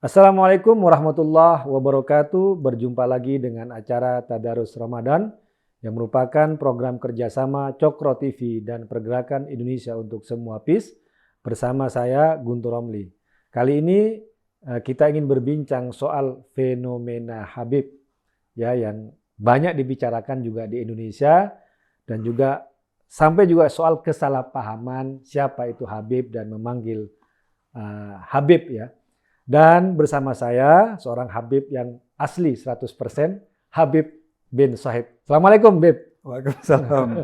Assalamualaikum warahmatullahi wabarakatuh. Berjumpa lagi dengan acara Tadarus Ramadan yang merupakan program kerjasama Cokro TV dan Pergerakan Indonesia untuk Semua PIS bersama saya Guntur Romli. Kali ini kita ingin berbincang soal fenomena Habib ya yang banyak dibicarakan juga di Indonesia dan juga sampai juga soal kesalahpahaman siapa itu Habib dan memanggil Habib ya. Dan bersama saya seorang Habib yang asli 100%, Habib bin Shahid. Assalamualaikum Bib. Waalaikumsalam.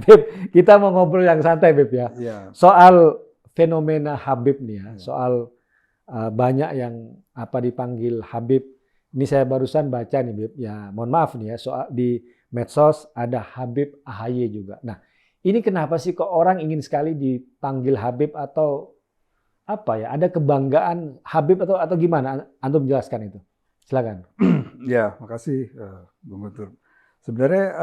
Bib, kita mau ngobrol yang santai Bib ya. Ya. Soal fenomena Habib nih ya, soal banyak yang dipanggil Habib. Ini saya barusan baca nih Bib, ya mohon maaf nih ya, soal di medsos ada Habib AHY juga. Nah, ini kenapa sih kok orang ingin sekali dipanggil Habib atau ada kebanggaan Habib atau gimana? Antum jelaskan itu. Silakan. Ya, makasih Bung Guntur. Sebenarnya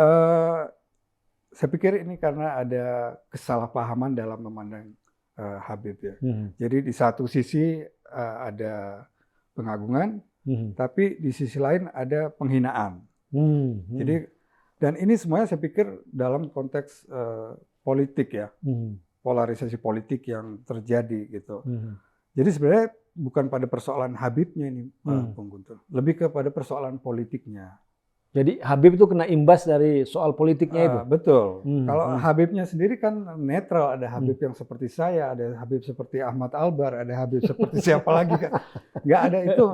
saya pikir ini karena ada kesalahpahaman dalam memandang Habib ya. Jadi di satu sisi ada pengagungan, tapi di sisi lain ada penghinaan. Jadi dan ini semuanya saya pikir dalam konteks politik ya. Polarisasi politik yang terjadi gitu. Jadi sebenarnya bukan pada persoalan Habibnya ini, Bung Guntur. Lebih kepada persoalan politiknya. Jadi Habib itu kena imbas dari soal politiknya itu? Betul. Kalau Habibnya sendiri kan netral. Ada Habib yang seperti saya, ada Habib seperti Ahmad Albar, ada Habib seperti siapa lagi kan. Nggak ada itu,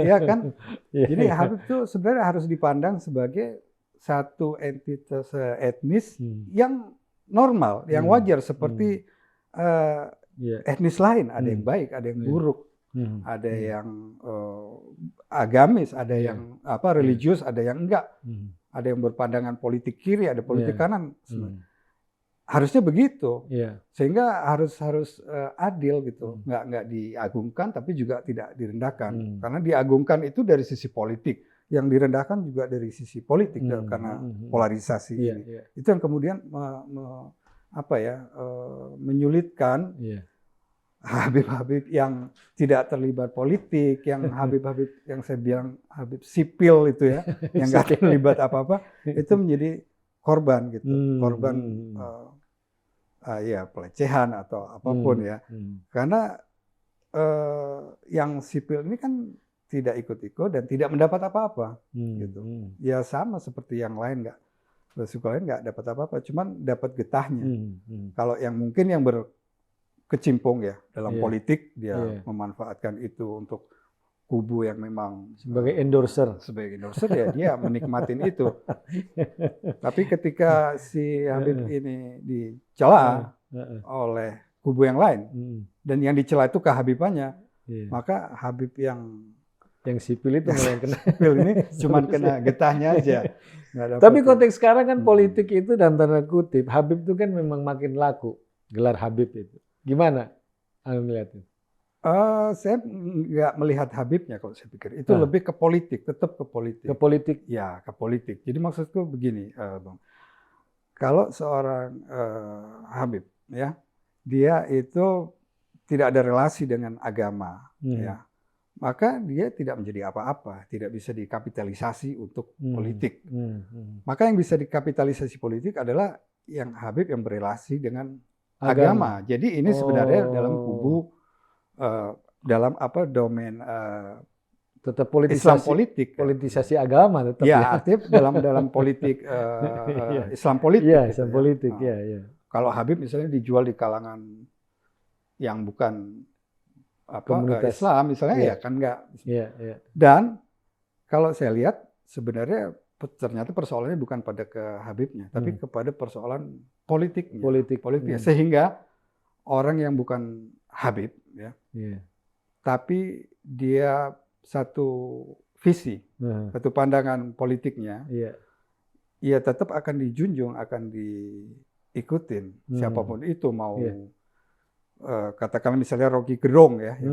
ya kan? Jadi Habib itu sebenarnya harus dipandang sebagai satu entitas etnis yang normal, yang wajar seperti etnis lain. Ada yang baik, ada yang buruk, ada yang agamis, ada yang religius, ada yang enggak, ada yang berpandangan politik kiri, ada politik kanan. Harusnya begitu, sehingga harus adil gitu, nggak diagungkan tapi juga tidak direndahkan. Karena diagungkan itu dari sisi politik, yang direndahkan juga dari sisi politik karena polarisasi ini. Itu yang kemudian menyulitkan Habib-Habib yang tidak terlibat politik, yang Habib-Habib yang saya bilang Habib sipil itu ya, yang nggak terlibat apa-apa, itu menjadi korban gitu, korban pelecehan atau apapun ya. Karena yang sipil ini kan tidak ikut-ikut dan tidak mendapat apa-apa gitu. Ya sama seperti yang lain, nggak dapat apa-apa, cuman dapat getahnya. Kalau yang mungkin yang berkecimpung ya dalam politik, dia memanfaatkan itu untuk kubu yang memang sebagai endorser ya dia menikmatin itu. Tapi ketika si Habib ini dicela oleh kubu yang lain dan yang dicela itu kehabibannya, maka Habib yang sipil itu yang kena. Sipil ini cuma kena getahnya aja. Tapi konteks sekarang kan politik itu dan tanda kutip Habib itu kan memang makin laku, gelar Habib itu. Gimana Anda melihat itu? Saya nggak melihat Habibnya kalau saya pikir. Itu lebih ke politik, tetap ke politik. Ke politik? Ya, ke politik. Jadi maksudku begini, Bang. Kalau seorang Habib, ya, dia itu tidak ada relasi dengan agama, ya, maka dia tidak menjadi apa-apa, tidak bisa dikapitalisasi untuk politik. Maka yang bisa dikapitalisasi politik adalah yang Habib yang berelasi dengan agama. Jadi ini sebenarnya dalam kubu, dalam domain tetap Islam politik, politisasi agama tetap ya, aktif dalam politik Islam politik. Iya, Islam politik, ya. Kalau Habib misalnya dijual di kalangan yang bukan komunitas Islam misalnya, ya kan enggak. Dan kalau saya lihat sebenarnya ternyata persoalannya bukan pada ke Habibnya, tapi kepada persoalan politiknya. Sehingga orang yang bukan Habib ya, tapi dia satu visi, satu pandangan politiknya, ya tetap akan dijunjung, akan diikutin siapapun itu, mau katakanlah misalnya Rocky Gerung ya, yang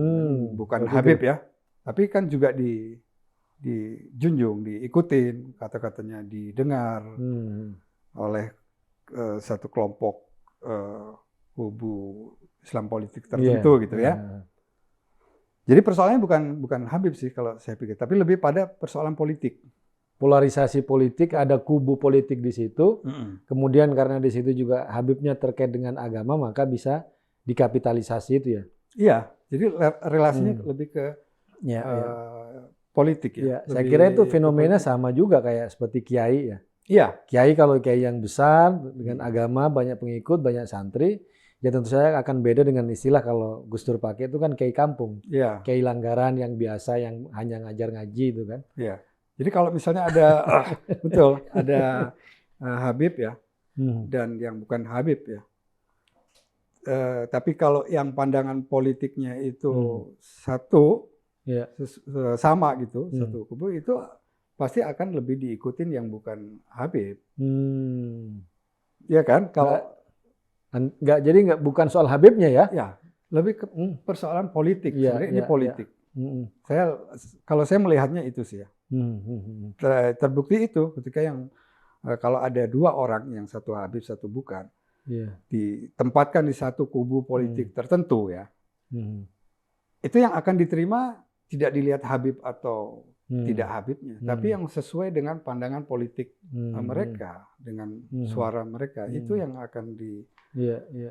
bukan Rocky Habib ya, tapi kan juga dijunjung, diikutin, kata-katanya didengar oleh satu kelompok kubu Islam politik tertentu gitu ya. Jadi persoalannya bukan Habib sih kalau saya pikir, tapi lebih pada persoalan politik. Polarisasi politik, ada kubu politik di situ. Kemudian karena di situ juga Habibnya terkait dengan agama, maka bisa dikapitalisasi itu ya. Iya, jadi relasinya lebih ke politik ya. Saya kira itu fenomena sama juga kayak seperti kiai ya. Iya. Kiai kalau kiai yang besar dengan agama, banyak pengikut, banyak santri, ya tentu saja akan beda dengan istilah kalau Gus Dur pakai itu kan kiai kampung. Iya. Kiai langgaran yang biasa yang hanya ngajar ngaji itu kan. Iya. Jadi kalau misalnya ada betul, ada Habib ya dan yang bukan Habib ya. Tapi kalau yang pandangan politiknya itu satu sama gitu, satu kubu itu pasti akan lebih diikutin yang bukan Habib. Ya kan? Kalau bukan soal Habibnya ya? Ya, lebih ke persoalan politik. Sebenarnya ini politik. Kalau saya melihatnya itu sih ya. Terbukti itu ketika yang kalau ada dua orang yang satu Habib satu bukan, ditempatkan di satu kubu politik tertentu ya, itu yang akan diterima tidak dilihat Habib atau tidak Habibnya, tapi yang sesuai dengan pandangan politik mereka, dengan suara mereka, itu yang akan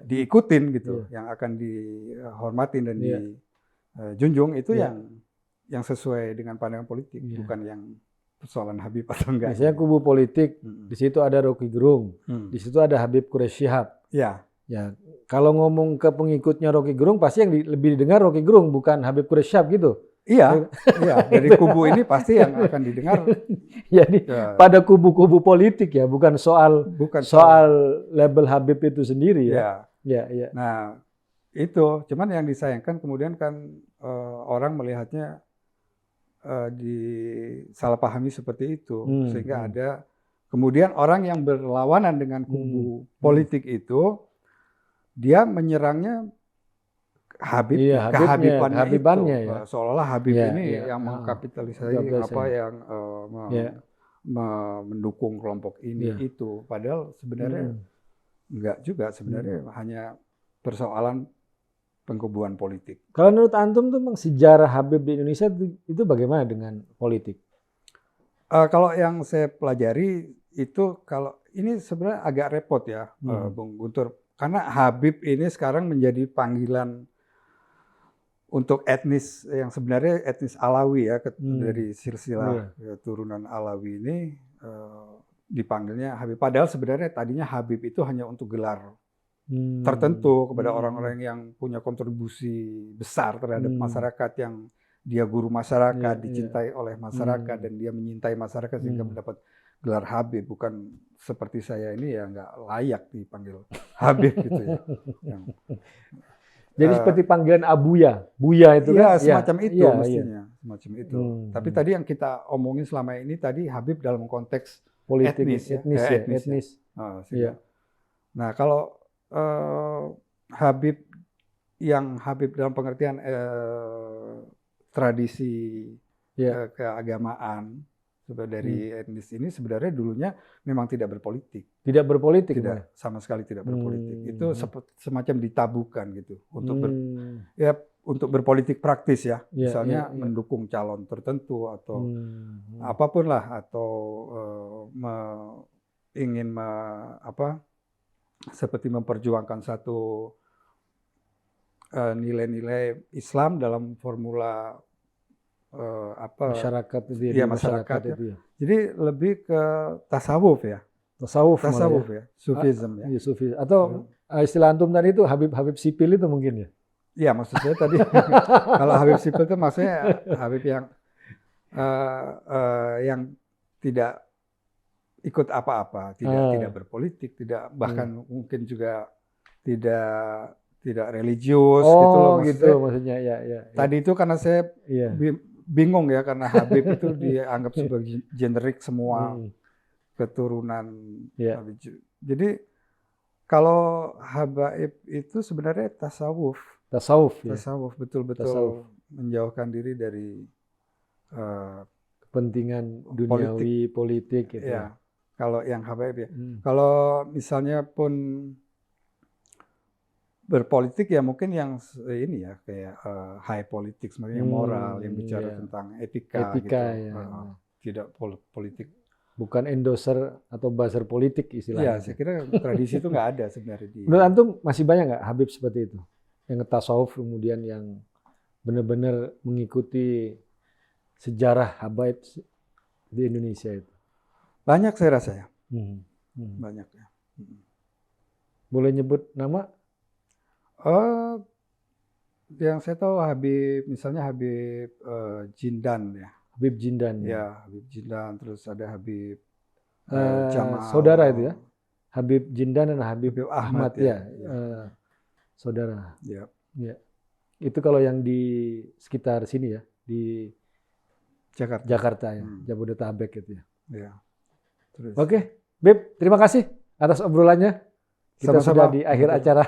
diikutin gitu, yang akan dihormatin dan dijunjung, itu yang sesuai dengan pandangan politik, bukan yang persoalan Habib atau enggak. Misalnya kubu politik, di situ ada Rocky Gerung, di situ ada Habib Quraish Shihab. Ya, kalau ngomong ke pengikutnya Rocky Gerung, pasti yang lebih didengar Rocky Gerung, bukan Habib Quraish Shihab gitu. Iya, dari kubu ini pasti yang akan didengar. Jadi pada kubu-kubu politik ya, bukan soal label Habib itu sendiri ya. Nah, itu cuman yang disayangkan kemudian kan orang melihatnya disalahpahami seperti itu, sehingga ada kemudian orang yang berlawanan dengan kubu politik itu, dia menyerangnya Habib, kehabibannya itu, seolah-olah Habib ini yang mengkapitalisasi apa yang mendukung kelompok ini itu, padahal sebenarnya enggak juga, sebenarnya hanya persoalan pengkubuan politik. Kalau menurut antum tuh sejarah Habib di Indonesia itu bagaimana dengan politik? Kalau yang saya pelajari itu, kalau ini sebenarnya agak repot ya, Bung Guntur, karena Habib ini sekarang menjadi panggilan untuk etnis yang sebenarnya etnis Alawi ya, dari silsilah turunan Alawi ini dipanggilnya Habib. Padahal sebenarnya tadinya Habib itu hanya untuk gelar tertentu kepada orang-orang yang punya kontribusi besar terhadap masyarakat, yang dia guru masyarakat, dicintai oleh masyarakat, dan dia menyintai masyarakat sehingga mendapat gelar Habib. Bukan seperti saya ini ya nggak layak dipanggil Habib gitu ya. Jadi seperti panggilan Buya itu kan? Semacam itu mestinya, semacam itu. Tapi tadi yang kita omongin selama ini tadi Habib dalam konteks politik, etnis. Nah, kalau Habib dalam pengertian tradisi keagamaan dari etnis ini sebenarnya dulunya memang tidak berpolitik. Tidak berpolitik? Tidak, sama sekali tidak berpolitik. Itu semacam ditabukan gitu untuk berpolitik praktis ya. Misalnya mendukung calon tertentu atau apapun lah, atau ingin seperti memperjuangkan satu nilai-nilai Islam dalam formula masyarakat itu ya. Jadi lebih ke tasawuf ya. Tasawuf ya, sufism ya. Sufi. Atau istilah antum tadi itu Habib sipil itu mungkin ya. Iya, maksud saya tadi kalau Habib sipil itu maksudnya Habib yang tidak ikut apa-apa, tidak berpolitik, tidak bahkan mungkin juga tidak religius gitu loh maksudnya. Tadi itu karena saya bingung ya, karena Habib itu dianggap sebagai generik semua keturunan. Jadi kalau Habaib itu sebenarnya tasawuf betul-betul menjauhkan diri dari kepentingan duniawi politik gitu. Ya. Kalau yang Habaib ya. Kalau misalnya pun berpolitik ya mungkin yang ini ya kayak high politics, maksudnya moral, yang bicara iya. tentang etika gitu. Ya. Tidak politik. Bukan endorser atau buzzer politik Iya, istilahnya. saya kira tradisi itu nggak ada sebenarnya di. Menurut antum masih banyak nggak Habib seperti itu? Yang tasawuf kemudian yang benar-benar mengikuti sejarah habaib di Indonesia itu? Banyak saya rasa ya. Banyak ya. Boleh nyebut nama? Yang saya tahu Habib, misalnya Habib Jindan ya. Habib Jindan. Ya, Habib Jindan, terus ada Habib Jamal. Saudara itu ya? Habib Jindan dan Habib Ahmad ya. Saudara. Ya. Ya. Itu kalau yang di sekitar sini ya, di Jakarta ya, Jabodetabek gitu ya. Ya. Terus. Oke, Bib, terima kasih atas obrolannya. Kita sudah di akhir acara.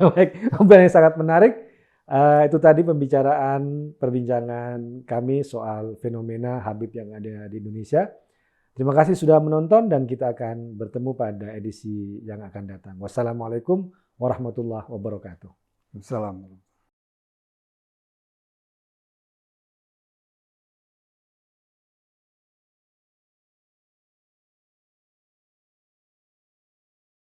Baik, obrolan yang sangat menarik. Itu tadi perbincangan kami soal fenomena Habib yang ada di Indonesia. Terima kasih sudah menonton dan kita akan bertemu pada edisi yang akan datang. Wassalamualaikum warahmatullahi wabarakatuh. Assalamualaikum.